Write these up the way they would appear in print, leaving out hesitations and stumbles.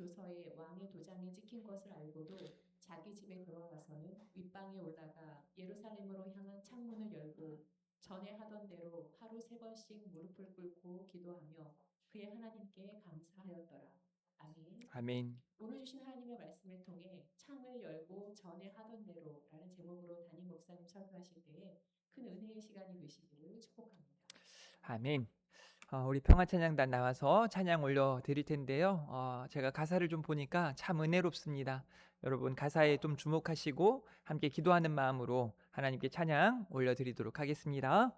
조서에 왕의 도장이 찍힌 것을 알고도 자기 집에 돌아가서는 윗방에 올라가 예루살렘으로 향한 창문을 열고 전에 하던 대로 하루 3번씩 무릎을 꿇고 기도하며 그의 하나님께 감사하였더라. 아멘. 아멘. 오늘 주신 하나님의 말씀을 통해 창을 열고 전에 하던 대로라는 제목으로 담임 목사님 설교하실 때에 큰 은혜의 시간이 되시기를 축복합니다. 아멘. 우리 평화찬양단 나와서 찬양 올려드릴 텐데요. 제가 가사를 좀 보니까 참 은혜롭습니다. 여러분 가사에 좀 주목하시고 함께 기도하는 마음으로 하나님께 찬양 올려드리도록 하겠습니다.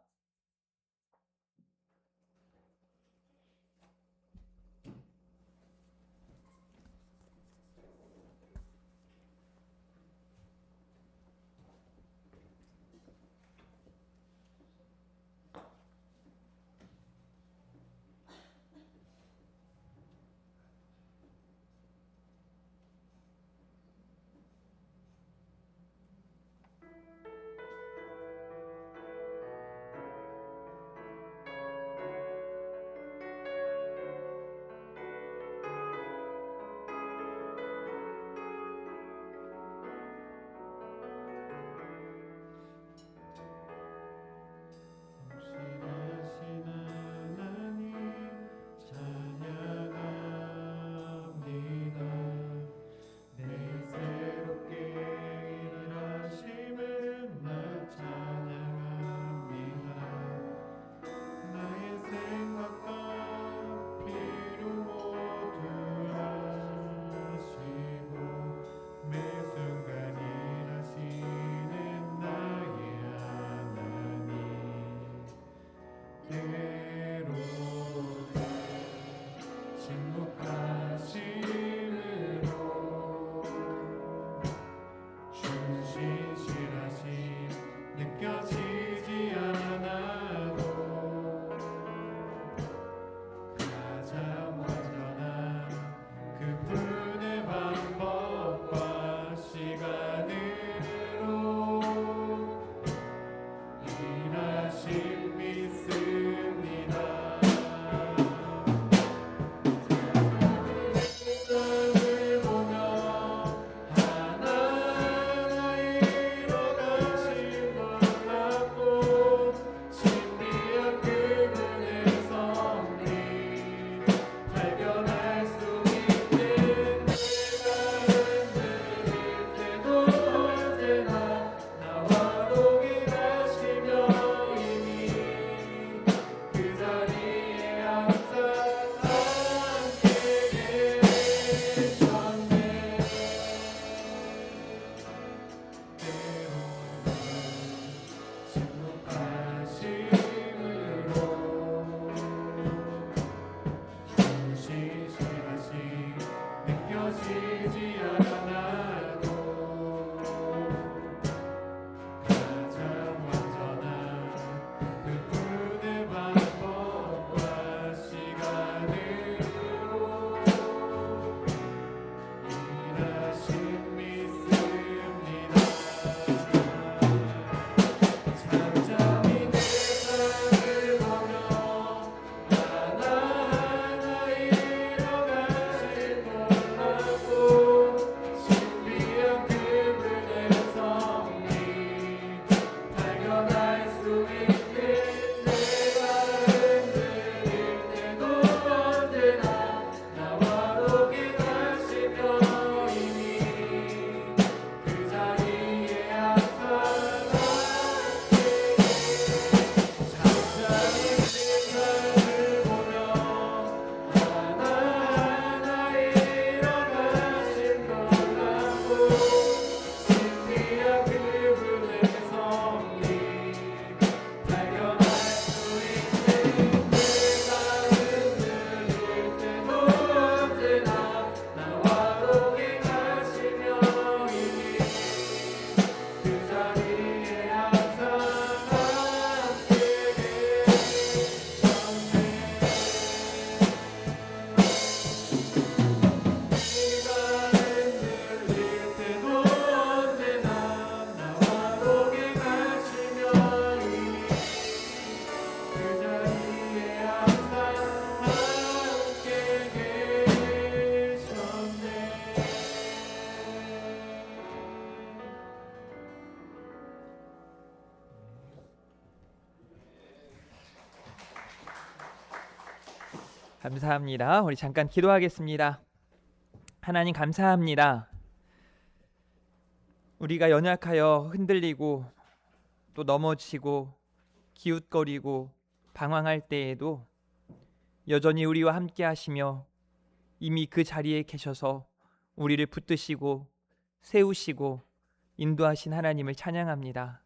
감사합니다. 우리 잠깐 기도하겠습니다. 하나님 감사합니다. 우리가 연약하여 흔들리고 또 넘어지고 기웃거리고 방황할 때에도 여전히 우리와 함께 하시며 이미 그 자리에 계셔서 우리를 붙드시고 세우시고 인도하신 하나님을 찬양합니다.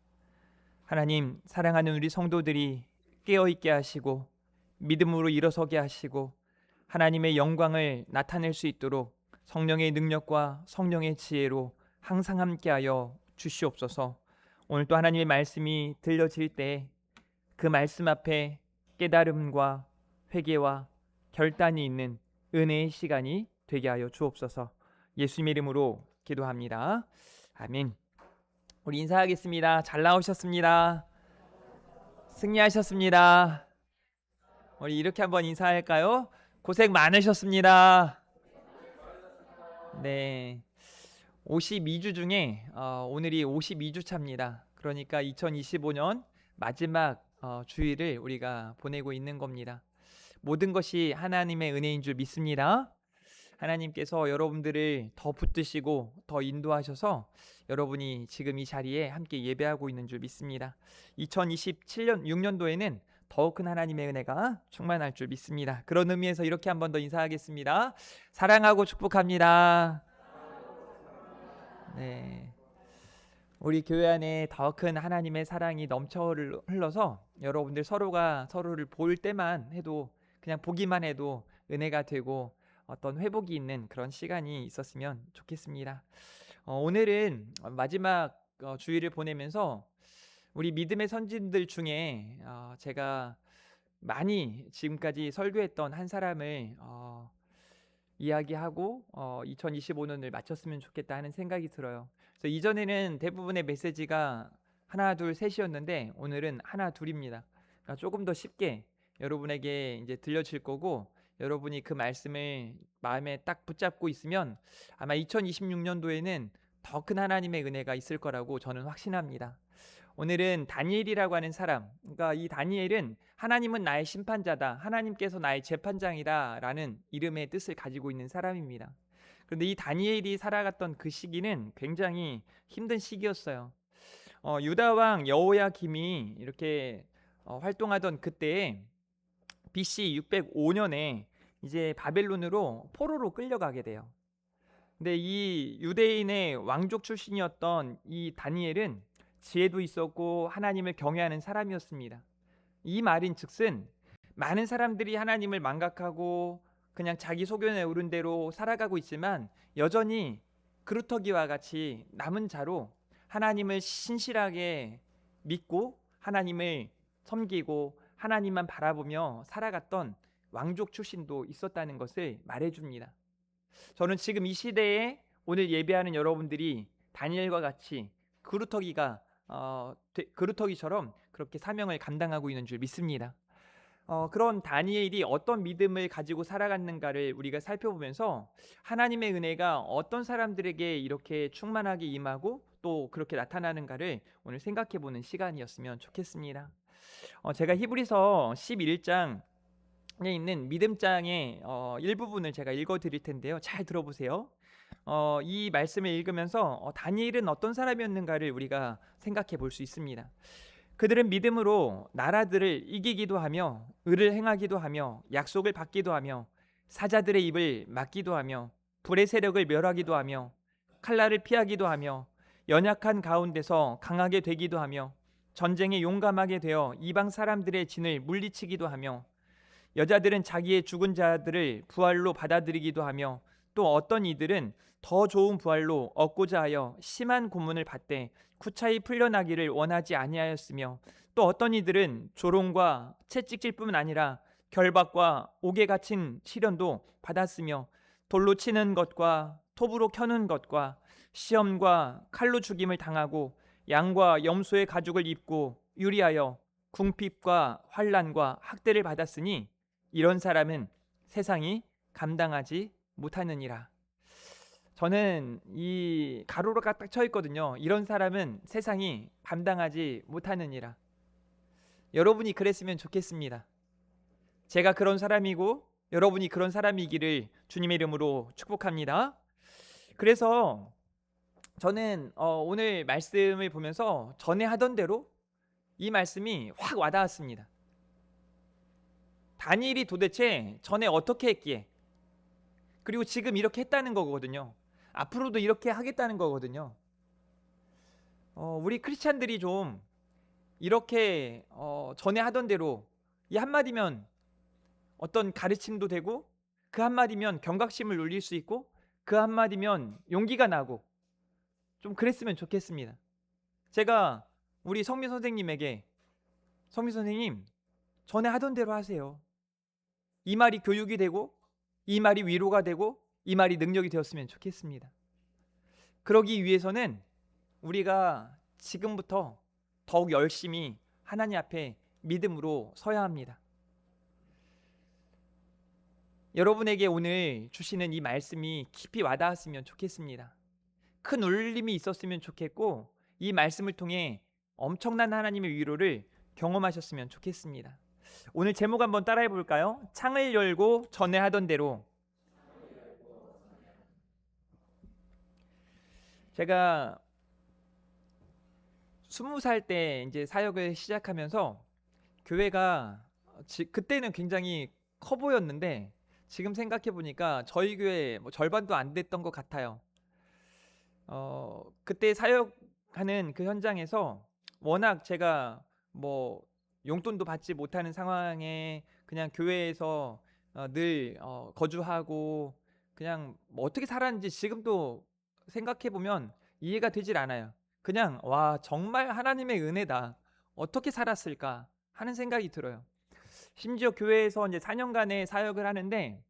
하나님, 사랑하는 우리 성도들이 깨어있게 하시고 믿음으로 일어서게 하시고 하나님의 영광을 나타낼 수 있도록 성령의 능력과 성령의 지혜로 항상 함께하여 주시옵소서. 오늘 또 하나님의 말씀이 들려질 때 그 말씀 앞에 깨달음과 회개와 결단이 있는 은혜의 시간이 되게 하여 주옵소서. 예수님의 이름으로 기도합니다. 아멘. 우리 인사하겠습니다. 잘 나오셨습니다. 승리하셨습니다. 우리 이렇게 한번 인사할까요? 고생 많으셨습니다. 네. 52주 중에 오늘이 52주 차입니다. 그러니까 2025년 마지막 주일을 우리가 보내고 있는 겁니다. 모든 것이 하나님의 은혜인 줄 믿습니다. 하나님께서 여러분들을 더 붙드시고 더 인도하셔서 여러분이 지금 이 자리에 함께 예배하고 있는 줄 믿습니다. 2027년 6년도에는 더욱 큰 하나님의 은혜가 충만할 줄 믿습니다. 그런 의미에서 이렇게 한 번 더 인사하겠습니다. 사랑하고 축복합니다. 네. 우리 교회 안에 더 큰 하나님의 사랑이 넘쳐 흘러서 여러분들 서로가 서로를 볼 때만 해도 그냥 보기만 해도 은혜가 되고 어떤 회복이 있는 그런 시간이 있었으면 좋겠습니다. 오늘은 마지막 주일을 보내면서 우리 믿음의 선진들 중에 제가 많이 지금까지 설교했던 한 사람을 이야기하고 2025년을 마쳤으면 좋겠다 하는 생각이 들어요. 그래서 이전에는 대부분의 메시지가 하나, 둘, 셋이었는데 오늘은 하나, 둘입니다. 그러니까 조금 더 쉽게 여러분에게 이제 들려질 거고 여러분이 그 말씀을 마음에 딱 붙잡고 있으면 아마 2026년도에는 더 큰 하나님의 은혜가 있을 거라고 저는 확신합니다. 오늘은 다니엘이라고 하는 사람, 그러니까 이 다니엘은 하나님은 나의 심판자다, 하나님께서 나의 재판장이다 라는 이름의 뜻을 가지고 있는 사람입니다. 그런데 이 다니엘이 살아갔던 그 시기는 굉장히 힘든 시기였어요. 유다 왕 여호야김이 이렇게 활동하던 그때에 BC 605년에 이제 바벨론으로 포로로 끌려가게 돼요. 근데 이 유대인의 왕족 출신이었던 이 다니엘은 지혜도 있었고 하나님을 경외하는 사람이었습니다. 이 말인즉슨 많은 사람들이 하나님을 망각하고 그냥 자기 소견에 오른 대로 살아가고 있지만 여전히 그루터기와 같이 남은 자로 하나님을 신실하게 믿고 하나님을 섬기고 하나님만 바라보며 살아갔던 왕족 출신도 있었다는 것을 말해줍니다. 저는 지금 이 시대에 오늘 예배하는 여러분들이 다니엘과 같이 그루터기처럼 그렇게 사명을 감당하고 있는 줄 믿습니다. 그런 다니엘이 어떤 믿음을 가지고 살아갔는가를 우리가 살펴보면서 하나님의 은혜가 어떤 사람들에게 이렇게 충만하게 임하고 또 그렇게 나타나는가를 오늘 생각해보는 시간이었으면 좋겠습니다. 제가 히브리서 11장에 있는 믿음장의 일부분을 제가 읽어드릴 텐데요. 잘 들어보세요. 이 말씀을 읽으면서 다니엘은 어떤 사람이었는가를 우리가 생각해 볼 수 있습니다. 그들은 믿음으로 나라들을 이기기도 하며 의를 행하기도 하며 약속을 받기도 하며 사자들의 입을 막기도 하며 불의 세력을 멸하기도 하며 칼날을 피하기도 하며 연약한 가운데서 강하게 되기도 하며 전쟁에 용감하게 되어 이방 사람들의 진을 물리치기도 하며 여자들은 자기의 죽은 자들을 부활로 받아들이기도 하며 또 어떤 이들은 더 좋은 부활로 얻고자 하여 심한 고문을 받되 쿠차히 풀려나기를 원하지 아니하였으며 또 어떤 이들은 조롱과 채찍질뿐만 아니라 결박과 옥에 갇힌 시련도 받았으며 돌로 치는 것과 톱으로 켜는 것과 시험과 칼로 죽임을 당하고 양과 염소의 가죽을 입고 유리하여 궁핍과 환난과 학대를 받았으니 이런 사람은 세상이 감당하지 못하느니라. 저는 이 가로로가 딱 쳐 있거든요. 이런 사람은 세상이 감당하지 못하느니라. 여러분이 그랬으면 좋겠습니다. 제가 그런 사람이고 여러분이 그런 사람이기를 주님의 이름으로 축복합니다. 그래서 저는 오늘 말씀을 보면서 전에 하던 대로 이 말씀이 확 와닿았습니다. 다니엘이 도대체 전에 어떻게 했기에, 그리고 지금 이렇게 했다는 거거든요. 앞으로도 이렇게 하겠다는 거거든요. 우리 크리스찬들이 좀 이렇게 전에 하던 대로 이 한마디면 어떤 가르침도 되고, 그 한마디면 경각심을 울릴 수 있고, 그 한마디면 용기가 나고, 좀 그랬으면 좋겠습니다. 제가 우리 성민 선생님에게, 성민 선생님 전에 하던 대로 하세요, 이 말이 교육이 되고, 이 말이 위로가 되고, 이 말이 능력이 되었으면 좋겠습니다. 그러기 위해서는 우리가 지금부터 더욱 열심히 하나님 앞에 믿음으로 서야 합니다. 여러분에게 오늘 주시는 이 말씀이 깊이 와닿았으면 좋겠습니다. 큰 울림이 있었으면 좋겠고, 이 말씀을 통해 엄청난 하나님의 위로를 경험하셨으면 좋겠습니다. 오늘 제목 한번 따라해 볼까요? 창을 열고 전에 하던 대로. 제가 20살 때 이제 사역을 시작하면서 교회가 그때는 굉장히 커 보였는데, 지금 생각해 보니까 저희 교회 뭐 절반도 안 됐던 것 같아요. 그때 사역하는 그 현장에서 워낙 제가 뭐 용돈도 받지 못하는 상황에 그냥 교회에서 늘 거주하고, 그냥 뭐 어떻게 살았는지 지금도 생각해 보면 이해가 되질 않아요. 그냥 와, 정말 하나님의 은혜다, 어떻게 살았을까 하는 생각이 들어요. 심지어 교회에서 이제 4년간의 사역을 하는데,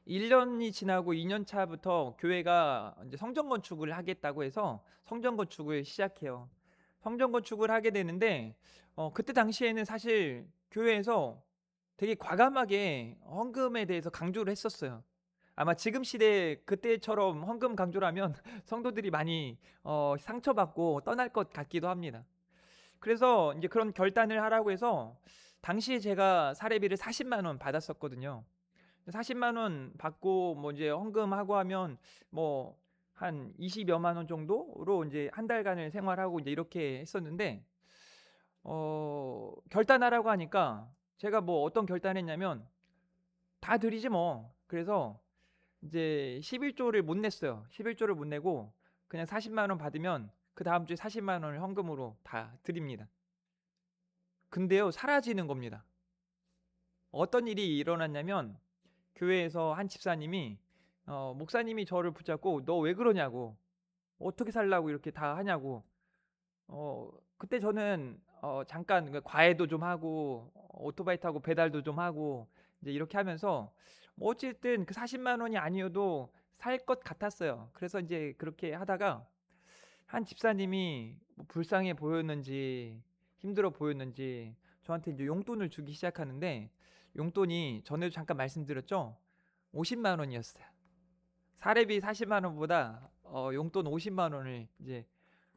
1년이 지나고 2년 차부터 교회가 이제 성전 건축을 하겠다고 해서 성전 건축을 시작해요. 성전 건축을 하게 되는데, 그때 당시에는 사실 교회에서 되게 과감하게 헌금에 대해서 강조를 했었어요. 아마 지금 시대 그때처럼 헌금 강조를 하면 성도들이 많이 상처받고 떠날 것 같기도 합니다. 그래서 이제 그런 결단을 하라고 해서 당시에 제가 사례비를 40만 원 받았었거든요. 40만 원 받고 뭐 이제 헌금하고 하면 뭐 한 20여만 원 정도로 이제 한 달간을 생활하고 이제 이렇게 했었는데, 결단하라고 하니까 제가 뭐 어떤 결단했냐면 다 드리지 뭐. 그래서 이제 11조를 못 냈어요. 11조를 못 내고 그냥 40만 원 받으면 그 다음 주에 40만 원을 헌금으로 다 드립니다. 근데요, 사라지는 겁니다. 어떤 일이 일어났냐면, 교회에서 한 집사님이 목사님이 저를 붙잡고 너 왜 그러냐고, 어떻게 살라고 이렇게 다 하냐고. 그때 저는 잠깐 과외도 좀 하고 오토바이 타고 배달도 좀 하고 이제 이렇게 하면서 뭐 어쨌든 그 40만 원이 아니어도 살 것 같았어요. 그래서 이제 그렇게 하다가 한 집사님이 뭐 불쌍해 보였는지 힘들어 보였는지 저한테 이제 용돈을 주기 시작하는데, 용돈이 전에도 잠깐 말씀드렸죠, 50만 원이었어요. 사례비 40만 원보다 용돈 50만 원을 이제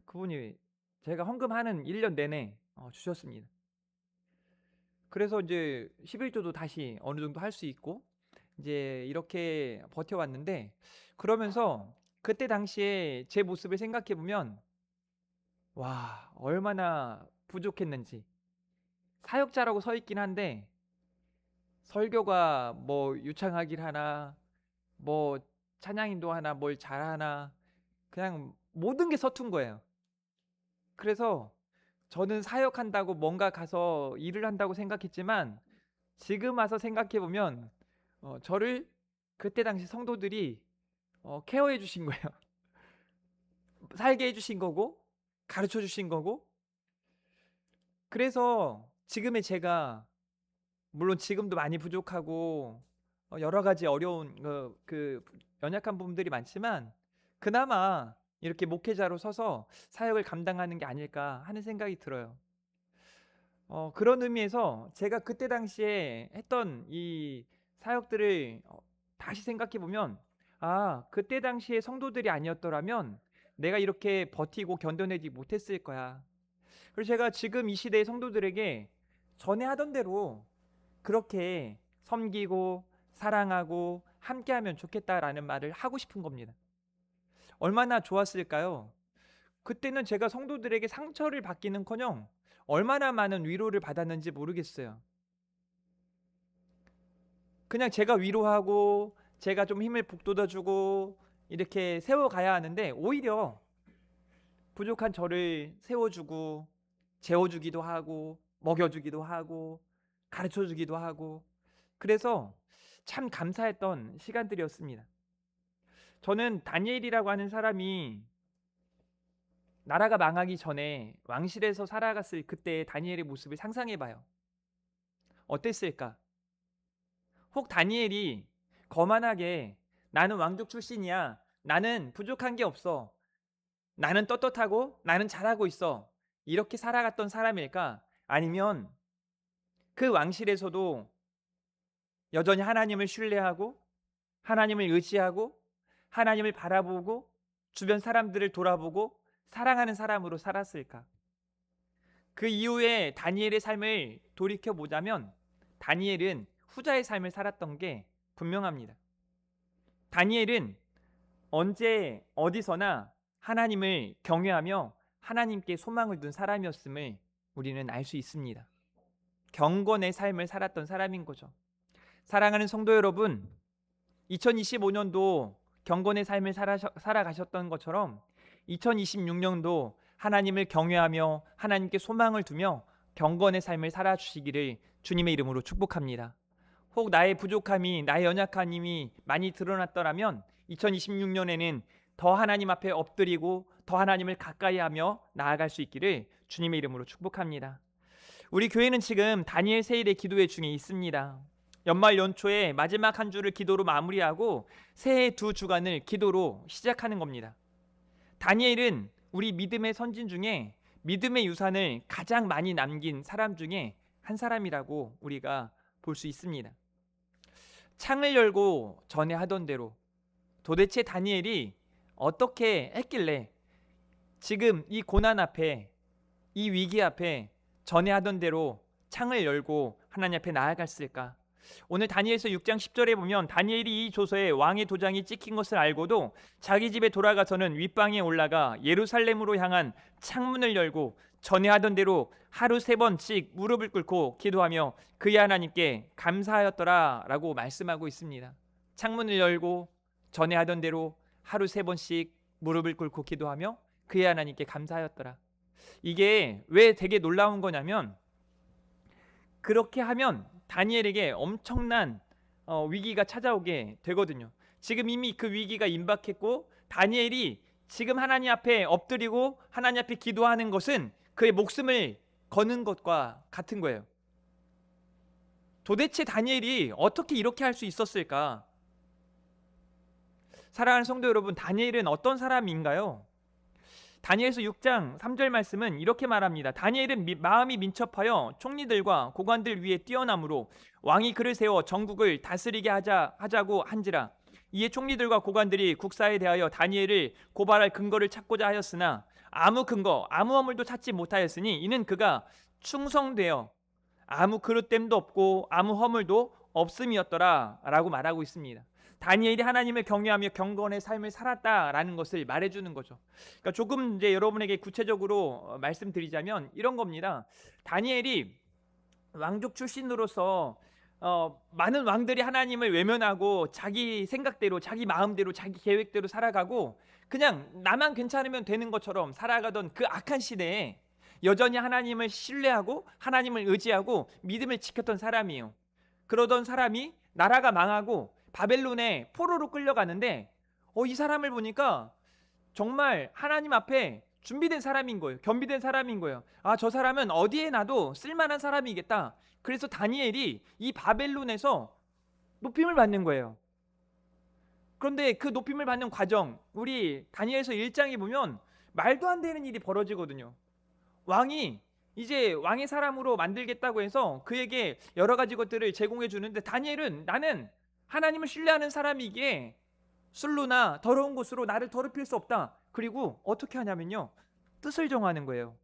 그분이 제가 헌금하는 1년 내내 주셨습니다. 그래서 이제 11조도 다시 어느 정도 할 수 있고 이제 이렇게 버텨왔는데, 그러면서 그때 당시에 제 모습을 생각해 보면 와, 얼마나 부족했는지. 사역자라고 서 있긴 한데 설교가 뭐 유창하길 하나, 뭐 찬양인도 하나, 뭘 잘하나, 그냥 모든 게 서툰 거예요. 그래서 저는 사역한다고 뭔가 가서 일을 한다고 생각했지만, 지금 와서 생각해 보면 저를 그때 당시 성도들이 케어해 주신 거예요. 살게 해 주신 거고, 가르쳐 주신 거고. 그래서 지금의 제가, 물론 지금도 많이 부족하고 여러 가지 어려운 그 연약한 부분들이 많지만, 그나마 이렇게 목회자로 서서 사역을 감당하는 게 아닐까 하는 생각이 들어요. 그런 의미에서 제가 그때 당시에 했던 이 사역들을 다시 생각해 보면, 아, 그때 당시에 성도들이 아니었더라면 내가 이렇게 버티고 견뎌내지 못했을 거야. 그래서 제가 지금 이 시대의 성도들에게 전에 하던 대로 그렇게 섬기고 사랑하고 함께하면 좋겠다라는 말을 하고 싶은 겁니다. 얼마나 좋았을까요? 그때는 제가 성도들에게 상처를 받기는커녕 얼마나 많은 위로를 받았는지 모르겠어요. 그냥 제가 위로하고 제가 좀 힘을 북돋아주고 이렇게 세워가야 하는데 오히려 부족한 저를 세워주고 재워주기도 하고 먹여주기도 하고 가르쳐주기도 하고 그래서 참 감사했던 시간들이었습니다. 저는 다니엘이라고 하는 사람이 나라가 망하기 전에 왕실에서 살아갔을 그때의 다니엘의 모습을 상상해봐요. 어땠을까? 혹 다니엘이 거만하게 나는 왕족 출신이야. 나는 부족한 게 없어. 나는 떳떳하고 나는 잘하고 있어. 이렇게 살아갔던 사람일까? 아니면 그 왕실에서도 여전히 하나님을 신뢰하고 하나님을 의지하고 하나님을 바라보고 주변 사람들을 돌아보고 사랑하는 사람으로 살았을까? 그 이후에 다니엘의 삶을 돌이켜 보자면 다니엘은 후자의 삶을 살았던 게 분명합니다. 다니엘은 언제 어디서나 하나님을 경외하며 하나님께 소망을 둔 사람이었음을 우리는 알 수 있습니다. 경건의 삶을 살았던 사람인 거죠. 사랑하는 성도 여러분, 2025년도 경건의 삶을 살아가셨던 것처럼 2026년도 하나님을 경외하며 하나님께 소망을 두며 경건의 삶을 살아주시기를 주님의 이름으로 축복합니다. 혹 나의 부족함이 나의 연약함이 많이 드러났더라면 2026년에는 더 하나님 앞에 엎드리고 더 하나님을 가까이하며 나아갈 수 있기를 주님의 이름으로 축복합니다. 우리 교회는 지금 다니엘 세일의 기도회 중에 있습니다. 연말 연초에 마지막 한 주를 기도로 마무리하고 새해 두 주간을 기도로 시작하는 겁니다. 다니엘은 우리 믿음의 선진 중에 믿음의 유산을 가장 많이 남긴 사람 중에 한 사람이라고 우리가 볼 수 있습니다. 창을 열고 전에 하던 대로 도대체 다니엘이 어떻게 했길래 지금 이 고난 앞에 이 위기 앞에 전에 하던 대로 창을 열고 하나님 앞에 나아갔을까? 오늘 다니엘서 6장 10절에 보면 다니엘이 이 조서에 왕의 도장이 찍힌 것을 알고도 자기 집에 돌아가서는 윗방에 올라가 예루살렘으로 향한 창문을 열고 전에 하던 대로 하루 3번씩 무릎을 꿇고 기도하며 그의 하나님께 감사하였더라 라고 말씀하고 있습니다. 창문을 열고 전에 하던 대로 하루 3번씩 무릎을 꿇고 기도하며 그의 하나님께 감사하였더라. 이게 왜 되게 놀라운 거냐면 그렇게 하면 다니엘에게 엄청난 위기가 찾아오게 되거든요. 지금 이미 그 위기가 임박했고 다니엘이 지금 하나님 앞에 엎드리고 하나님 앞에 기도하는 것은 그의 목숨을 거는 것과 같은 거예요. 도대체 다니엘이 어떻게 이렇게 할 수 있었을까? 사랑하는 성도 여러분, 다니엘은 어떤 사람인가요? 다니엘서 6장 3절 말씀은 이렇게 말합니다. 다니엘은 마음이 민첩하여 총리들과 고관들 위에 뛰어남으로 왕이 그를 세워 전국을 다스리게 하자고 한지라. 이에 총리들과 고관들이 국사에 대하여 다니엘을 고발할 근거를 찾고자 하였으나 아무 근거 아무 허물도 찾지 못하였으니 이는 그가 충성되어 아무 그릇됨도 없고 아무 허물도 없음이었더라 라고 말하고 있습니다. 다니엘이 하나님을 경외하며 경건의 삶을 살았다라는 것을 말해주는 거죠. 그러니까 조금 이제 여러분에게 구체적으로 말씀드리자면 이런 겁니다. 다니엘이 왕족 출신으로서 많은 왕들이 하나님을 외면하고 자기 생각대로 자기 마음대로 자기 계획대로 살아가고 그냥 나만 괜찮으면 되는 것처럼 살아가던 그 악한 시대에 여전히 하나님을 신뢰하고 하나님을 의지하고 믿음을 지켰던 사람이에요. 그러던 사람이 나라가 망하고 바벨론에 포로로 끌려가는데 이 사람을 보니까 정말 하나님 앞에 준비된 사람인 거예요. 겸비된 사람인 거예요. 저 사람은 어디에 놔도 쓸만한 사람이겠다. 그래서 다니엘이 이 바벨론에서 높임을 받는 거예요. 그런데 그 높임을 받는 과정, 우리 다니엘서 1장에 보면 말도 안 되는 일이 벌어지거든요. 왕이 이제 왕의 사람으로 만들겠다고 해서 그에게 여러 가지 것들을 제공해 주는데 다니엘은 나는 하나님을 신뢰하는 사람이기에 술로나 더러운 곳으로 나를 더럽힐 수 없다. 그리고 어떻게 하냐면요, 뜻을 정하는 거예요.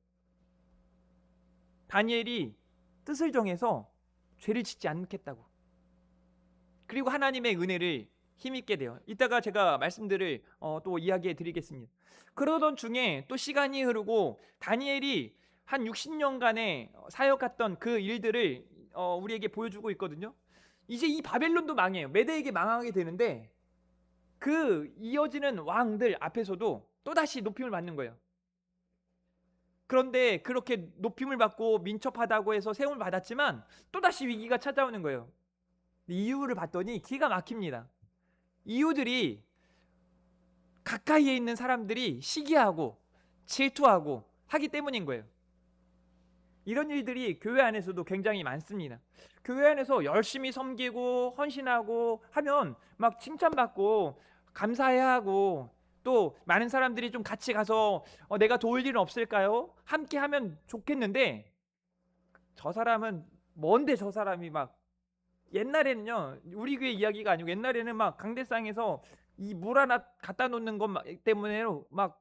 다니엘이 뜻을 정해서 죄를 짓지 않겠다고. 그리고 하나님의 은혜를 힘입게 돼요. 이따가 제가 말씀들을 또 이야기해 드리겠습니다. 그러던 중에 또 시간이 흐르고 다니엘이 한 60년간의 사역했던 그 일들을 우리에게 보여주고 있거든요. 이제 이 바벨론도 망해요. 메대에게 망하게 되는데 그 이어지는 왕들 앞에서도 또다시 높임을 받는 거예요. 그런데 그렇게 높임을 받고 민첩하다고 해서 세움을 받았지만 또다시 위기가 찾아오는 거예요. 이유를 봤더니 기가 막힙니다. 이유들이 가까이에 있는 사람들이 시기하고 질투하고 하기 때문인 거예요. 이런 일들이 교회 안에서도 굉장히 많습니다. 교회 안에서 열심히 섬기고 헌신하고 하면 막 칭찬받고 감사해야 하고, 또 많은 사람들이 좀 같이 가서 내가 도울 일은 없을까요? 함께 하면 좋겠는데, 저 사람은 뭔데 저 사람이 막, 옛날에는요, 우리 교회 이야기가 아니고 옛날에는 막 강대상에서 이 물 하나 갖다 놓는 것 때문에 막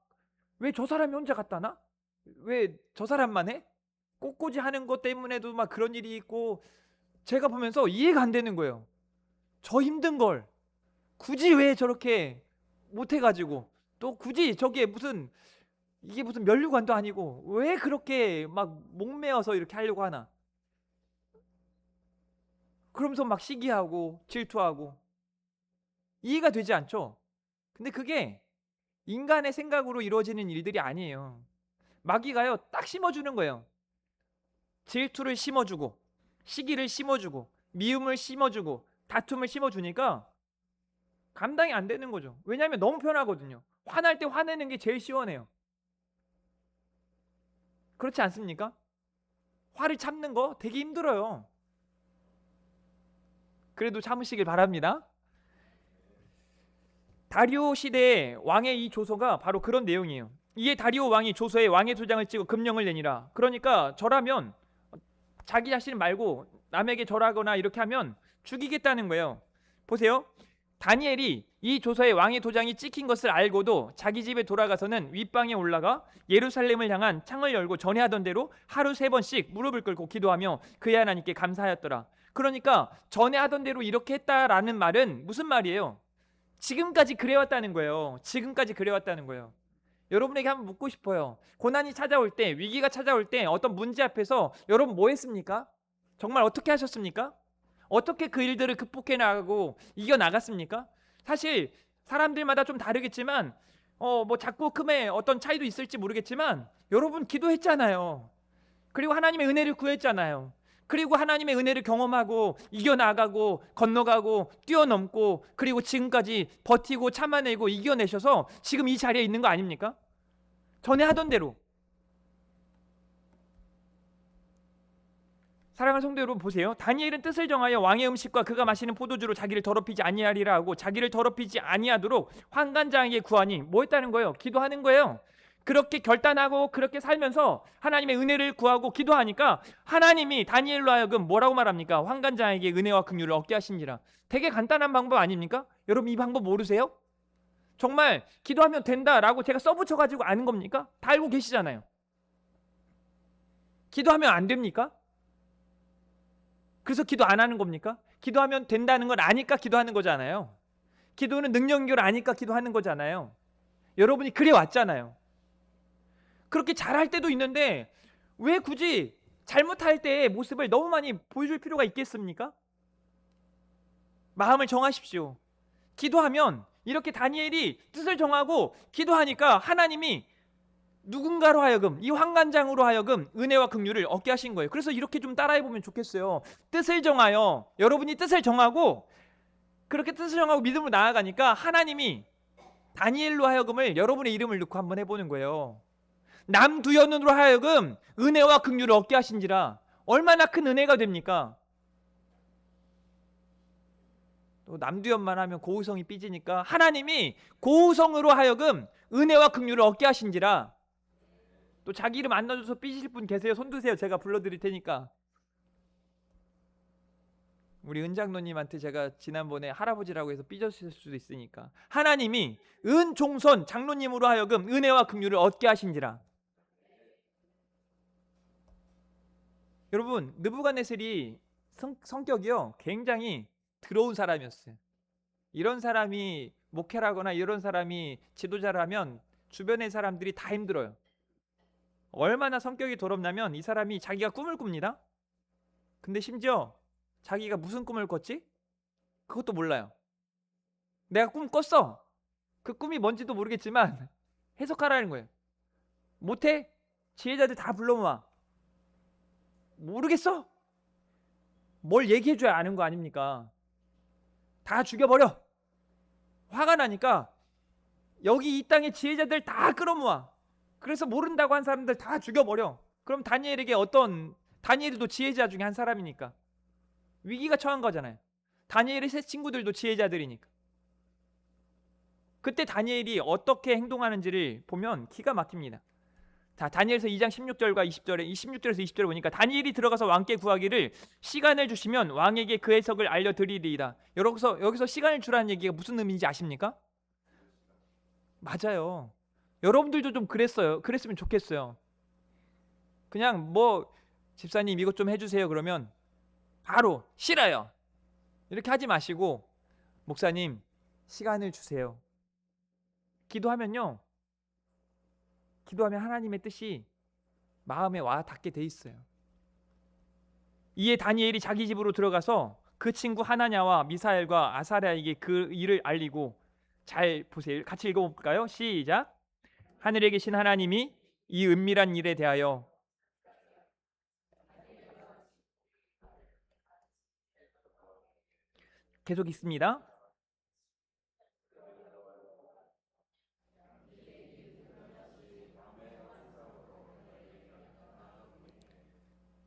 왜 저 사람이 혼자 갖다 놔? 왜 저 사람만 해? 꽃꽂이 하는 것 때문에도 막 그런 일이 있고, 제가 보면서 이해가 안 되는 거예요. 저 힘든 걸 굳이 왜 저렇게 못 해가지고, 또 굳이 저게 이게 무슨 면류관도 아니고 왜 그렇게 막 목매어서 이렇게 하려고 하나? 그러면서 막 시기하고 질투하고, 이해가 되지 않죠? 근데 그게 인간의 생각으로 이루어지는 일들이 아니에요. 마귀가요, 딱 심어주는 거예요. 질투를 심어주고, 시기를 심어주고, 미움을 심어주고, 다툼을 심어주니까 감당이 안 되는 거죠. 왜냐하면 너무 편하거든요. 화날 때 화내는 게 제일 시원해요. 그렇지 않습니까? 화를 참는 거 되게 힘들어요. 그래도 참으시길 바랍니다. 다리오 시대의 왕의 이 조서가 바로 그런 내용이에요. 이에 다리오 왕이 조서에 왕의 도장을 찍어 금령을 내니라. 그러니까 절하면, 자기 자신 말고 남에게 절하거나 이렇게 하면 죽이겠다는 거예요. 보세요. 다니엘이 이 조서에 왕의 도장이 찍힌 것을 알고도 자기 집에 돌아가서는 윗방에 올라가 예루살렘을 향한 창을 열고 전에 하던 대로 하루 3번씩 무릎을 꿇고 기도하며 그의 하나님께 감사하였더라. 그러니까 전에 하던 대로 이렇게 했다라는 말은 무슨 말이에요? 지금까지 그래왔다는 거예요. 지금까지 그래왔다는 거예요. 여러분에게 한번 묻고 싶어요. 고난이 찾아올 때, 위기가 찾아올 때 어떤 문제 앞에서 여러분 뭐 했습니까? 정말 어떻게 하셨습니까? 어떻게 그 일들을 극복해 나가고 이겨 나갔습니까? 사실 사람들마다 좀 다르겠지만 뭐 작고 금의 어떤 차이도 있을지 모르겠지만 여러분 기도했잖아요. 그리고 하나님의 은혜를 구했잖아요. 그리고 하나님의 은혜를 경험하고 이겨나가고 건너가고 뛰어넘고, 그리고 지금까지 버티고 참아내고 이겨내셔서 지금 이 자리에 있는 거 아닙니까? 전에 하던 대로. 사랑하는 성도 여러분, 보세요. 다니엘은 뜻을 정하여 왕의 음식과 그가 마시는 포도주로 자기를 더럽히지 아니하리라 하고, 자기를 더럽히지 아니하도록 환관장에게 구하니 뭐 했다는 거예요? 기도하는 거예요. 그렇게 결단하고 그렇게 살면서 하나님의 은혜를 구하고 기도하니까 하나님이 다니엘로 하여금 뭐라고 말합니까? 환관장에게 은혜와 긍휼을 얻게 하시니라. 되게 간단한 방법 아닙니까? 여러분 이 방법 모르세요? 정말 기도하면 된다라고 제가 써붙여가지고 아는 겁니까? 다 알고 계시잖아요. 기도하면 안 됩니까? 그래서 기도 안 하는 겁니까? 기도하면 된다는 걸 아니까 기도하는 거잖아요. 기도는 능력인 걸 아니까 기도하는 거잖아요. 여러분이 그래 왔잖아요. 그렇게 잘할 때도 있는데 왜 굳이 잘못할 때의 모습을 너무 많이 보여줄 필요가 있겠습니까? 마음을 정하십시오. 기도하면, 이렇게 다니엘이 뜻을 정하고 기도하니까 하나님이 누군가로 하여금, 이 환관장으로 하여금 은혜와 긍휼을 얻게 하신 거예요. 그래서 이렇게 좀 따라해보면 좋겠어요. 뜻을 정하여, 여러분이 뜻을 정하고 그렇게 뜻을 정하고 믿음으로 나아가니까 하나님이 다니엘로 하여금을 여러분의 이름을 넣고 한번 해보는 거예요. 남두현으로 하여금 은혜와 긍휼을 얻게 하신지라. 얼마나 큰 은혜가 됩니까? 또 남두현만 하면 고우성이 삐지니까 하나님이 고우성으로 하여금 은혜와 긍휼을 얻게 하신지라. 또 자기 이름 안 넣어줘서 삐지실 분 계세요? 손 드세요. 제가 불러드릴 테니까. 우리 은장로님한테 제가 지난번에 할아버지라고 해서 삐졌을 수도 있으니까. 하나님이 은종선 장로님으로 하여금 은혜와 긍휼을 얻게 하신지라. 여러분 느부갓네살이 성격이요 굉장히 더러운 사람이었어요. 이런 사람이 목회라거나 이런 사람이 지도자라면 주변의 사람들이 다 힘들어요. 얼마나 성격이 더럽냐면 이 사람이 자기가 꿈을 꿉니다. 근데 심지어 자기가 무슨 꿈을 꿨지? 그것도 몰라요. 내가 꿈 꿨어. 그 꿈이 뭔지도 모르겠지만 해석하라는 거예요. 못해? 지혜자들 다 불러 모아. 모르겠어? 뭘 얘기해줘야 아는 거 아닙니까? 다 죽여버려. 화가 나니까 여기 이 땅의 지혜자들 다 끌어모아. 그래서 모른다고 한 사람들 다 죽여버려. 그럼 다니엘도 지혜자 중에 한 사람이니까 위기가 처한 거잖아요. 다니엘의 세 친구들도 지혜자들이니까. 그때 다니엘이 어떻게 행동하는지를 보면 기가 막힙니다. 자, 다니엘서 2장 16절과 20절에 16절에서 20절에 보니까 다니엘이 들어가서 왕께 구하기를 시간을 주시면 왕에게 그 해석을 알려드리리이다. 여기서 시간을 주라는 얘기가 무슨 의미인지 아십니까? 맞아요. 여러분들도 좀 그랬으면 좋겠어요. 그냥 집사님 이것 좀 해주세요 그러면 바로 싫어요 이렇게 하지 마시고 목사님 시간을 주세요. 기도하면 하나님의 뜻이 마음에 와 닿게 돼 있어요. 이에 다니엘이 자기 집으로 들어가서 그 친구 하나냐와 미사엘과 아사랴에게 그 일을 알리고, 잘 보세요. 같이 읽어볼까요? 시작. 하늘에 계신 하나님이 이 은밀한 일에 대하여 계속 있습니다.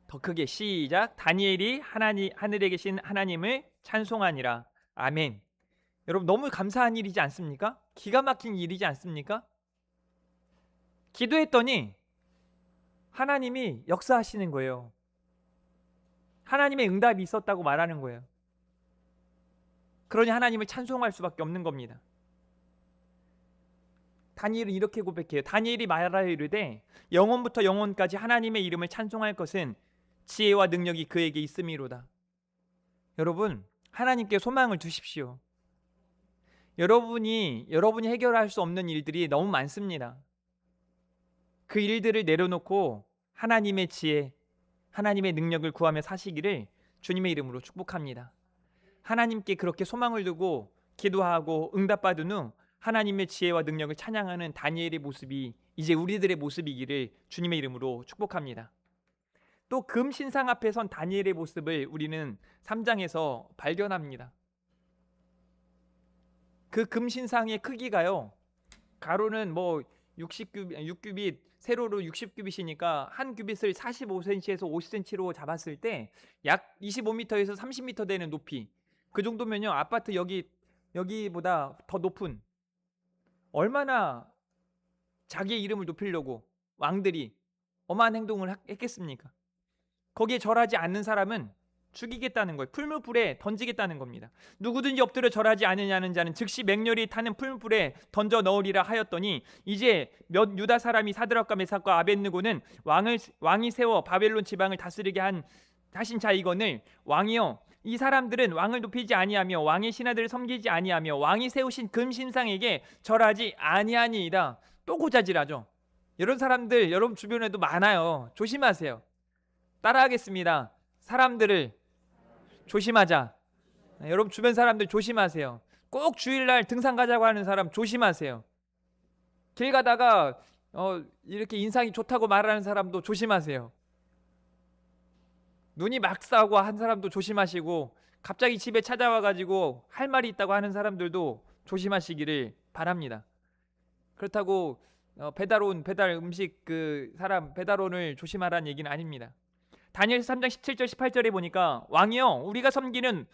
더 크게 시작. 다니엘이 하늘에 계신 하나님을 찬송하니라. 아멘. 여러분 너무 감사한 일이지 않습니까? 기가 막힌 일이지 않습니까? 기도했더니 하나님이 역사하시는 거예요. 하나님의 응답이 있었다고 말하는 거예요. 그러니 하나님을 찬송할 수밖에 없는 겁니다. 다니엘은 이렇게 고백해요. 다니엘이 말하여 이르되 영원부터 영원까지 하나님의 이름을 찬송할 것은 지혜와 능력이 그에게 있음이로다. 여러분, 하나님께 소망을 두십시오. 여러분이 해결할 수 없는 일들이 너무 많습니다. 그 일들을 내려놓고 하나님의 지혜, 하나님의 능력을 구하며 사시기를 주님의 이름으로 축복합니다. 하나님께 그렇게 소망을 두고 기도하고 응답받은 후 하나님의 지혜와 능력을 찬양하는 다니엘의 모습이 이제 우리들의 모습이기를 주님의 이름으로 축복합니다. 또 금신상 앞에 선 다니엘의 모습을 우리는 3장에서 발견합니다. 그 금신상의 크기가요, 가로는 6규빗, 세로로 60규빗이니까 한 규빗을 45cm에서 50cm로 잡았을 때 약 25m에서 30m 되는 높이. 그 정도면요, 아파트 여기보다 더 높은, 얼마나 자기의 이름을 높이려고 왕들이 엄한 행동을 했겠습니까? 거기에 절하지 않는 사람은 죽이겠다는 거예요. 풀무불에 던지겠다는 겁니다. 누구든지 엎드려 절하지 않으냐는 자는 즉시 맹렬히 타는 풀무불에 던져 넣으리라 하였더니, 이제 몇 유다 사람이 사드락과 메삭과 아벳느고는 왕이 세워 바벨론 지방을 다스리게 하신 자이거늘, 왕이여, 이 사람들은 왕을 높이지 아니하며 왕의 신하들을 섬기지 아니하며 왕이 세우신 금신상에게 절하지 아니하니이다. 또 고자질하죠. 이런 사람들 여러분 주변에도 많아요. 조심하세요. 따라하겠습니다. 사람들을 조심하자. 여러분 주변 사람들 조심하세요. 꼭 주일날 등산 가자고 하는 사람 조심하세요. 길 가다가 이렇게 인상이 좋다고 말하는 사람도 조심하세요. 눈이 막 싸고 한 사람도 조심하시고, 갑자기 집에 찾아와가지고 할 말이 있다고 하는 사람들도 조심하시기를 바랍니다. 그렇다고 배달 음식 배달원을 조심하라는 얘기는 아닙니다. 다니엘서 3장 17절 18절에 보니까, 왕이여, 우리가 섬기는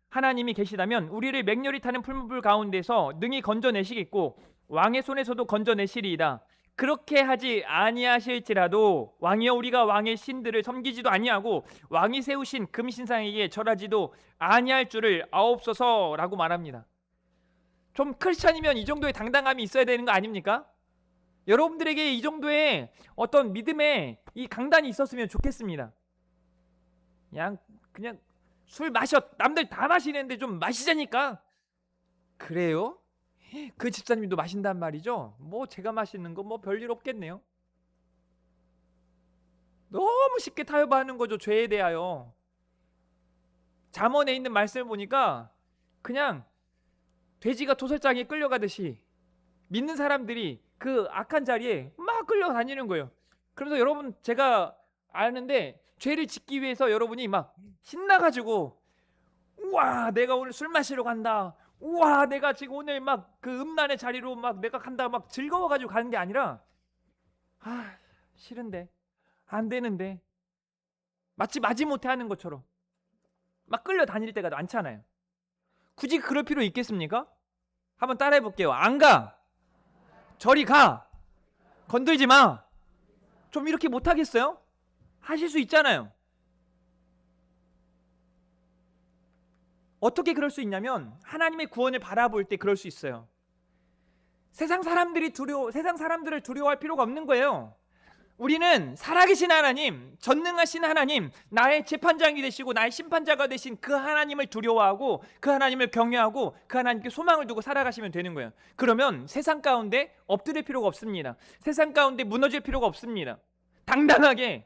하나님이 계시다면 우리를 맹렬히 타는 풀무불 가운데서 능히 건져내시겠고 왕의 손에서도 건져내시리이다. 그렇게 하지 아니하실지라도 왕이여, 우리가 왕의 신들을 섬기지도 아니하고 왕이 세우신 금신상에게 절하지도 아니할 줄을 아옵소서라고 말합니다. 좀 크리스찬이면 이 정도의 당당함이 있어야 되는 거 아닙니까? 여러분들에게 이 정도의 어떤 믿음의 이 강단이 있었으면 좋겠습니다. 그냥 술 마셔. 남들 다 마시는데 좀 마시자니까. 그래요? 그 집사님도 마신단 말이죠? 뭐 제가 마시는 거 뭐 별일 없겠네요. 너무 쉽게 타협하는 거죠, 죄에 대하여. 잠언에 있는 말씀을 보니까 그냥 돼지가 도살장에 끌려가듯이 믿는 사람들이 그 악한 자리에 막 끌려다니는 거예요. 그래서 여러분, 제가 아는데 죄를 짓기 위해서 여러분이 막 신나가지고, 우와 내가 오늘 술 마시러 간다, 우와 내가 지금 오늘 막 그 음란의 자리로 막 내가 간다, 막 즐거워가지고 가는 게 아니라, 아 싫은데, 안 되는데, 마치 마지못해 하는 것처럼 막 끌려다닐 때가 많잖아요. 굳이 그럴 필요 있겠습니까? 한번 따라해 볼게요. 안 가, 저리 가, 건들지 마. 좀 이렇게 못하겠어요? 하실 수 있잖아요. 어떻게 그럴 수 있냐면, 하나님의 구원을 바라볼 때 그럴 수 있어요. 세상 사람들을 두려워할 필요가 없는 거예요. 우리는 살아계신 하나님, 전능하신 하나님, 나의 재판장이 되시고 나의 심판자가 되신 그 하나님을 두려워하고 그 하나님을 경외하고 그 하나님께 소망을 두고 살아가시면 되는 거예요. 그러면 세상 가운데 엎드릴 필요가 없습니다. 세상 가운데 무너질 필요가 없습니다. 당당하게.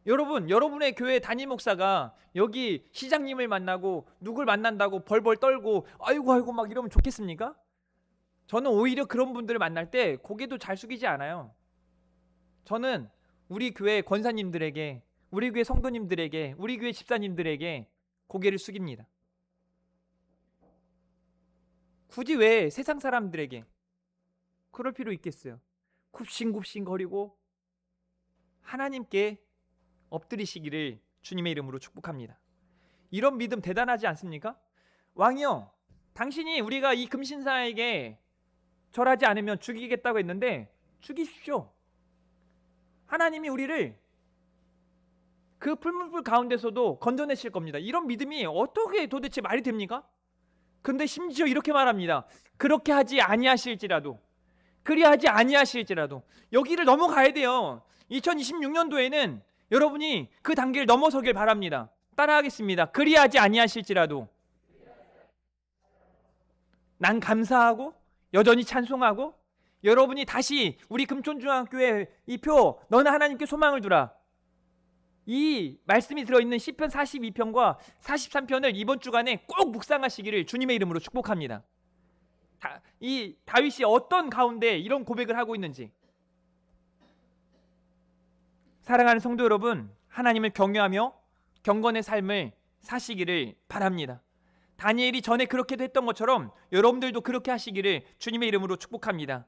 여러분, 여러분의 교회 담임 목사가 여기 시장님을 만나고 누굴 만난다고 벌벌 떨고 아이고 막 이러면 좋겠습니까? 저는 오히려 그런 분들을 만날 때 고개도 잘 숙이지 않아요. 저는 우리 교회 권사님들에게, 우리 교회 성도님들에게, 우리 교회 집사님들에게 고개를 숙입니다. 굳이 왜 세상 사람들에게 그럴 필요 있겠어요? 굽신굽신 거리고 하나님께 엎드리시기를 주님의 이름으로 축복합니다. 이런 믿음 대단하지 않습니까? 왕이여, 당신이 우리가 이 금신사에게 절하지 않으면 죽이겠다고 했는데 죽이십시오. 하나님이 우리를 그 풀무불 가운데서도 건져내실 겁니다. 이런 믿음이 어떻게 도대체 말이 됩니까? 근데 심지어 이렇게 말합니다. 그렇게 하지 아니하실지라도, 그리하지 아니하실지라도. 여기를 넘어가야 돼요. 2026년도에는 여러분이 그 단계를 넘어서길 바랍니다. 따라하겠습니다. 그리하지 아니하실지라도 난 감사하고 여전히 찬송하고, 여러분이 다시 우리 금촌중학교에 이 표, 너는 하나님께 소망을 두라, 이 말씀이 들어있는 시편 42편과 43편을 이번 주간에 꼭 묵상하시기를 주님의 이름으로 축복합니다. 이 다윗이 어떤 가운데 이런 고백을 하고 있는지. 사랑하는 성도 여러분, 하나님을 경외하며 경건의 삶을 사시기를 바랍니다. 다니엘이 전에 그렇게도 했던 것처럼 여러분들도 그렇게 하시기를 주님의 이름으로 축복합니다.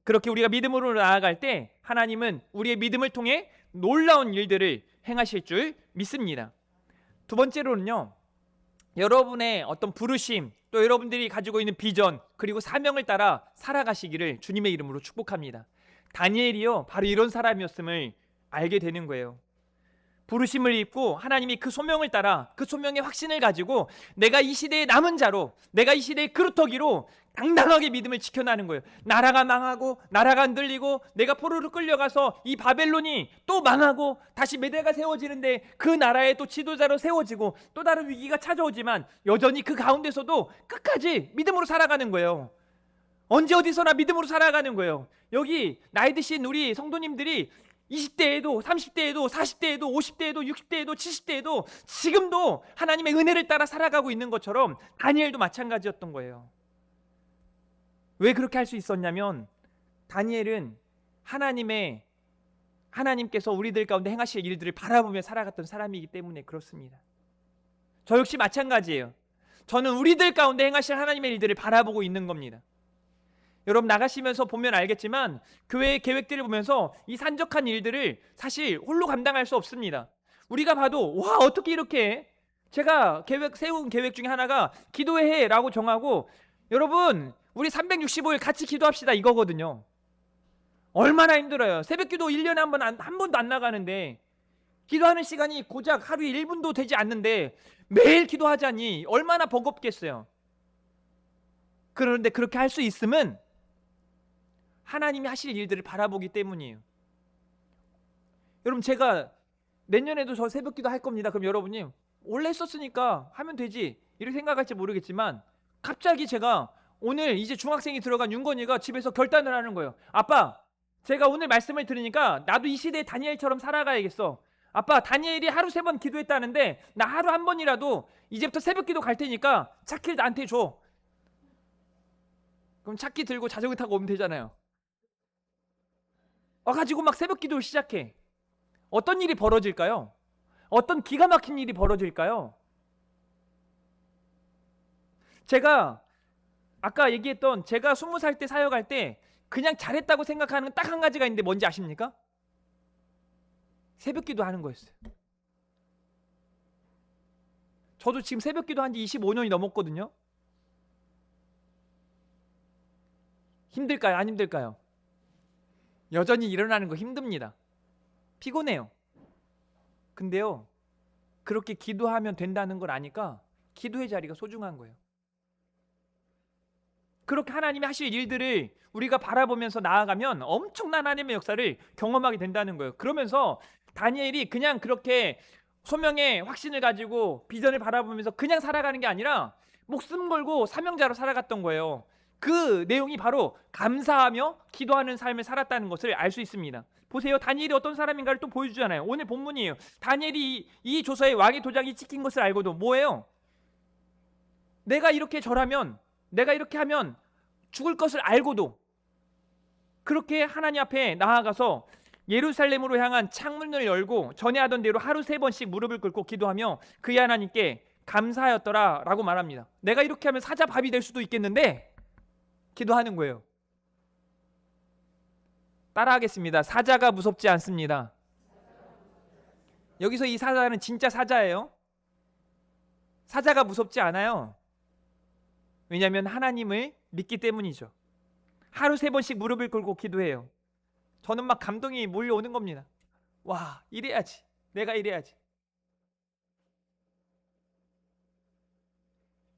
그렇게 우리가 믿음으로 나아갈 때 하나님은 우리의 믿음을 통해 놀라운 일들을 행하실 줄 믿습니다. 두 번째로는요, 여러분의 어떤 부르심, 또 여러분들이 가지고 있는 비전, 그리고 사명을 따라 살아가시기를 주님의 이름으로 축복합니다. 다니엘이요, 바로 이런 사람이었음을 알게 되는 거예요. 부르심을 입고 하나님이 그 소명을 따라 그 소명의 확신을 가지고 내가 이 시대의 남은 자로, 내가 이 시대의 그루터기로 당당하게 믿음을 지켜나는 거예요. 나라가 망하고 나라가 흔들리고 내가 포로로 끌려가서 이 바벨론이 또 망하고 다시 메대가 세워지는데 그 나라의 또 지도자로 세워지고 또 다른 위기가 찾아오지만 여전히 그 가운데서도 끝까지 믿음으로 살아가는 거예요. 언제 어디서나 믿음으로 살아가는 거예요. 여기 나이 드신 우리 성도님들이 20대에도 30대에도 40대에도 50대에도 60대에도 70대에도 지금도 하나님의 은혜를 따라 살아가고 있는 것처럼 다니엘도 마찬가지였던 거예요. 왜 그렇게 할 수 있었냐면, 다니엘은 하나님께서 우리들 가운데 행하실 일들을 바라보며 살아갔던 사람이기 때문에 그렇습니다. 저 역시 마찬가지예요. 저는 우리들 가운데 행하실 하나님의 일들을 바라보고 있는 겁니다. 여러분, 나가시면서 보면 알겠지만 교회의 계획들을 보면서 이 산적한 일들을 사실 홀로 감당할 수 없습니다. 우리가 봐도 와, 어떻게 이렇게 해? 제가 세운 계획 중에 하나가 기도해 라고 정하고, 여러분 우리 365일 같이 기도합시다 이거거든요. 얼마나 힘들어요. 새벽기도 1년에 한 번도 안 나가는데, 기도하는 시간이 고작 하루에 1분도 되지 않는데 매일 기도하자니 얼마나 버겁겠어요. 그런데 그렇게 할 수 있음은 하나님이 하실 일들을 바라보기 때문이에요. 여러분, 제가 내년에도 저 새벽기도 할 겁니다. 그럼 여러분이 원래 했었으니까 하면 되지 이렇게 생각할지 모르겠지만 갑자기 제가 오늘 이제 중학생이 들어간 윤건이가 집에서 결단을 하는 거예요. 아빠, 제가 오늘 말씀을 들으니까 나도 이 시대의 다니엘처럼 살아가야겠어. 아빠, 다니엘이 하루 3번 기도했다는데 나 하루 1번이라도 이제부터 새벽기도 갈 테니까 차키를 나한테 줘. 그럼 차키 들고 자전거 타고 오면 되잖아요. 와가지고 막 새벽기도를 시작해. 어떤 일이 벌어질까요? 어떤 기가 막힌 일이 벌어질까요? 제가 아까 얘기했던 제가 20살 때 사역할 때 그냥 잘했다고 생각하는 건 딱 한 가지가 있는데 뭔지 아십니까? 새벽기도 하는 거였어요. 저도 지금 새벽기도 한 지 25년이 넘었거든요. 힘들까요? 안 힘들까요? 여전히 일어나는 거 힘듭니다. 피곤해요. 근데요, 그렇게 기도하면 된다는 걸 아니까 기도의 자리가 소중한 거예요. 그렇게 하나님이 하실 일들을 우리가 바라보면서 나아가면 엄청난 하나님의 역사를 경험하게 된다는 거예요. 그러면서 다니엘이 그냥 그렇게 소명의 확신을 가지고 비전을 바라보면서 그냥 살아가는 게 아니라 목숨 걸고 사명자로 살아갔던 거예요. 그 내용이 바로 감사하며 기도하는 삶을 살았다는 것을 알 수 있습니다. 보세요. 다니엘이 어떤 사람인가를 또 보여주잖아요. 오늘 본문이에요. 다니엘이 이 조서에 왕의 도장이 찍힌 것을 알고도 뭐예요? 내가 이렇게 절하면, 내가 이렇게 하면 죽을 것을 알고도 그렇게 하나님 앞에 나아가서 예루살렘으로 향한 창문을 열고 전에 하던 대로 하루 3번씩 무릎을 꿇고 기도하며 그의 하나님께 감사하였더라 라고 말합니다. 내가 이렇게 하면 사자 밥이 될 수도 있겠는데 기도하는 거예요. 따라하겠습니다. 사자가 무섭지 않습니다. 여기서 이 사자는 진짜 사자예요. 사자가 무섭지 않아요. 왜냐하면 하나님을 믿기 때문이죠. 하루 3번씩 무릎을 꿇고 기도해요. 저는 막 감동이 몰려오는 겁니다. 와, 이래야지. 내가 이래야지.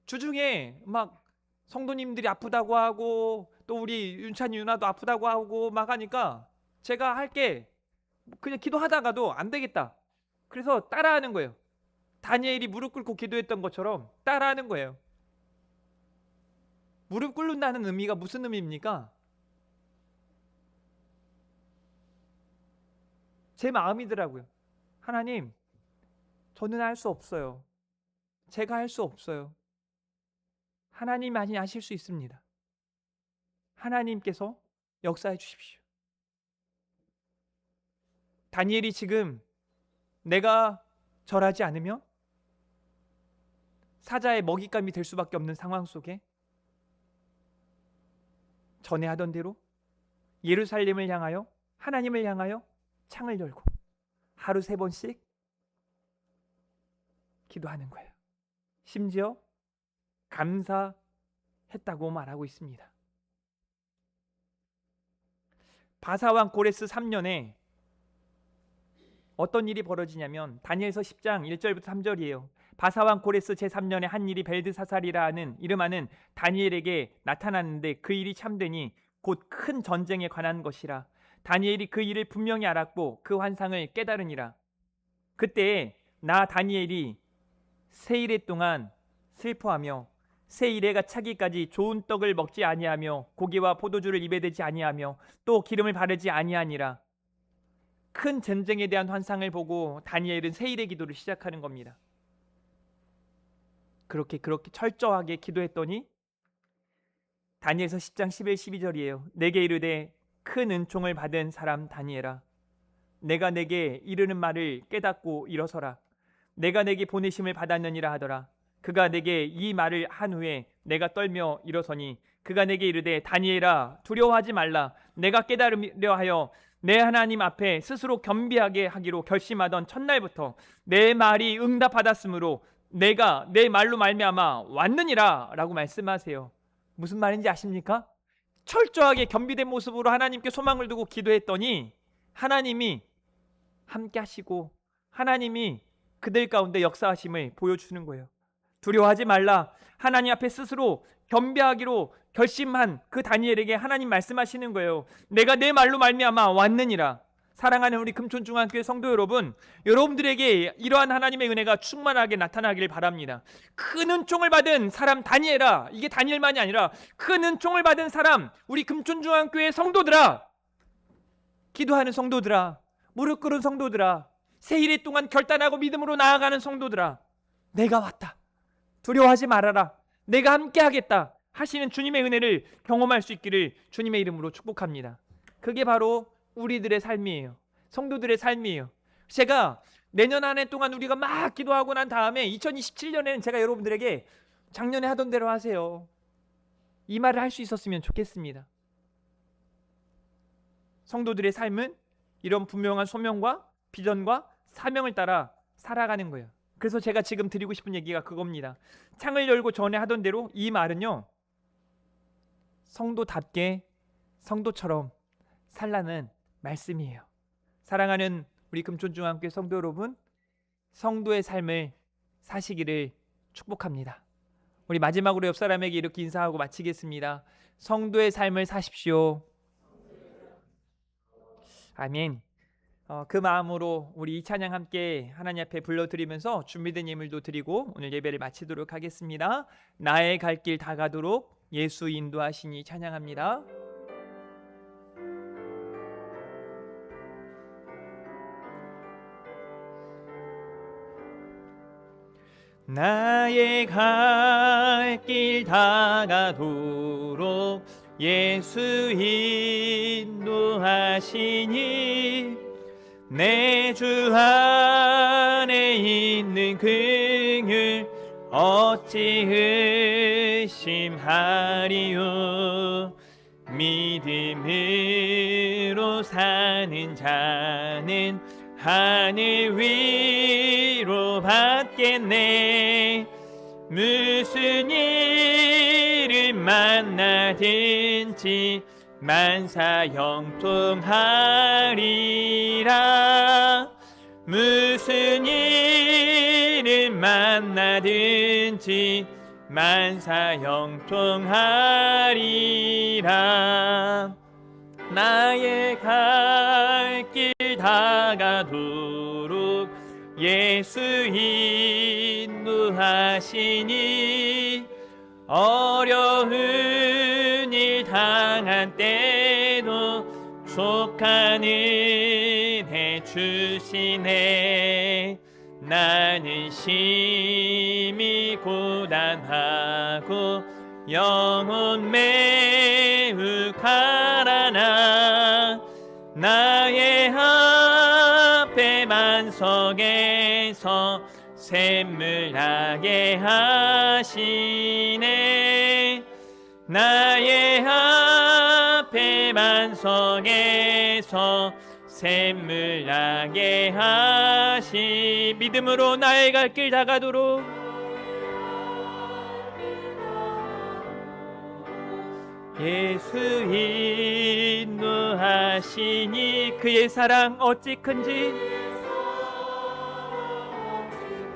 주중에 막 성도님들이 아프다고 하고 또 우리 윤찬이 누나도 아프다고 하고 막 하니까 제가 할 게 그냥 기도하다가도 안 되겠다. 그래서 따라하는 거예요. 다니엘이 무릎 꿇고 기도했던 것처럼 따라하는 거예요. 무릎 꿇는다는 의미가 무슨 의미입니까? 제 마음이더라고요. 하나님, 저는 할 수 없어요. 제가 할 수 없어요. 하나님만이 하실 수 있습니다. 하나님께서 역사해 주십시오. 다니엘이 지금 내가 절하지 않으면 사자의 먹잇감이 될 수밖에 없는 상황 속에 전에 하던 대로 예루살렘을 향하여 하나님을 향하여 창을 열고 하루 3번씩 기도하는 거예요. 심지어 감사했다고 말하고 있습니다. 바사왕 고레스 3년에 어떤 일이 벌어지냐면 다니엘서 10장 1절부터 3절이에요. 바사왕 고레스 제3년에 한 일이 벨드사살이라 하는 이름하는 다니엘에게 나타났는데 그 일이 참되니 곧 큰 전쟁에 관한 것이라. 다니엘이 그 일을 분명히 알았고 그 환상을 깨달으니라. 그때 나 다니엘이 세일에 동안 슬퍼하며 세일에가 차기까지 좋은 떡을 먹지 아니하며 고기와 포도주를 입에 대지 아니하며 또 기름을 바르지 아니하니라. 큰 전쟁에 대한 환상을 보고 다니엘은 세일의 기도를 시작하는 겁니다. 그렇게 철저하게 기도했더니 다니엘서 10장 11, 12절이에요. 내게 이르되 큰 은총을 받은 사람 다니엘아, 내가 내게 이르는 말을 깨닫고 일어서라. 내가 내게 보내심을 받았느니라 하더라. 그가 내게 이 말을 한 후에 내가 떨며 일어서니 그가 내게 이르되 다니엘아, 두려워하지 말라. 내가 깨달으려 하여 내 하나님 앞에 스스로 겸비하게 하기로 결심하던 첫날부터 내 말이 응답받았으므로 내가 내 말로 말미암아 왔느니라 라고 말씀하세요. 무슨 말인지 아십니까? 철저하게 겸비된 모습으로 하나님께 소망을 두고 기도했더니 하나님이 함께 하시고 하나님이 그들 가운데 역사하심을 보여주는 거예요. 두려워하지 말라. 하나님 앞에 스스로 겸비하기로 결심한 그 다니엘에게 하나님 말씀하시는 거예요. 내가 내 말로 말미암아 왔느니라. 사랑하는 우리 금촌중앙교회 성도 여러분, 여러분들에게 이러한 하나님의 은혜가 충만하게 나타나기를 바랍니다. 큰 은총을 받은 사람 다니엘아, 이게 다니엘만이 아니라 큰 은총을 받은 사람, 우리 금촌중앙교회 성도들아, 기도하는 성도들아, 무릎 꿇은 성도들아, 새 일의 동안 결단하고 믿음으로 나아가는 성도들아, 내가 왔다, 두려워하지 말아라, 내가 함께 하겠다 하시는 주님의 은혜를 경험할 수 있기를 주님의 이름으로 축복합니다. 그게 바로 우리들의 삶이에요. 성도들의 삶이에요. 제가 내년 한 해 동안 우리가 막 기도하고 난 다음에 2027년에는 제가 여러분들에게 작년에 하던 대로 하세요, 이 말을 할 수 있었으면 좋겠습니다. 성도들의 삶은 이런 분명한 소명과 비전과 사명을 따라 살아가는 거예요. 그래서 제가 지금 드리고 싶은 얘기가 그겁니다. 창을 열고 전에 하던 대로, 이 말은요, 성도답게 성도처럼 살라는 말씀이에요. 사랑하는 우리 금촌중앙교회 성도 여러분, 성도의 삶을 사시기를 축복합니다. 우리 마지막으로 옆 사람에게 이렇게 인사하고 마치겠습니다. 성도의 삶을 사십시오. 아멘. 그 마음으로 우리 이 찬양 함께 하나님 앞에 불러드리면서 준비된 예물도 드리고 오늘 예배를 마치도록 하겠습니다. 나의 갈 길 다가도록 예수 인도하시니 찬양합니다. 나의 갈 길 다가도록 예수 인도하시니 내 주 안에 있는 긍휼 어찌 의심하리요. 믿음으로 사는 자는 하늘 위로 받겠네. 무슨 일을 만나든지 만사 형통하리라. 무슨 일을 만나든지 만사 형통하리라. 나의 갈 길 다가도록 예수 인도하시니 어려운 일 당한 때도 족한 은혜 주시네. 나는 심히 고단하고 영혼 매우 가라나. 나의 앞에 만석에서 샘물 나게 하시네. 나의 앞에 만석에서 샘물 나게 하시. 믿음으로 나의 갈 길 다가도록 예수 인도하시니 그의 사랑 어찌 큰지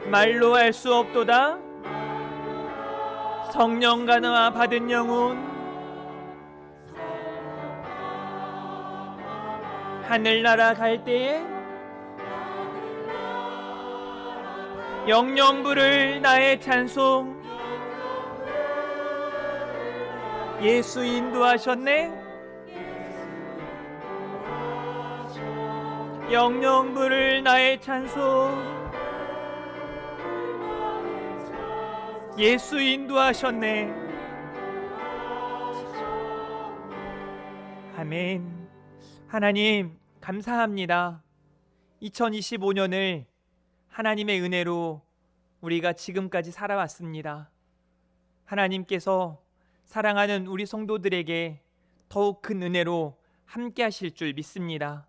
말로 할 수 없도다. 성령 간화 받은 영혼 하늘나라 갈 때에 영영 부를 나의 찬송. 예수 인도하셨네. 영영 부를 나의 찬송. 예수 인도하셨네. 아멘. 하나님 감사합니다. 2025년을 하나님의 은혜로 우리가 지금까지 살아왔습니다. 하나님께서 사랑하는 우리 성도들에게 더욱 큰 은혜로 함께 하실 줄 믿습니다.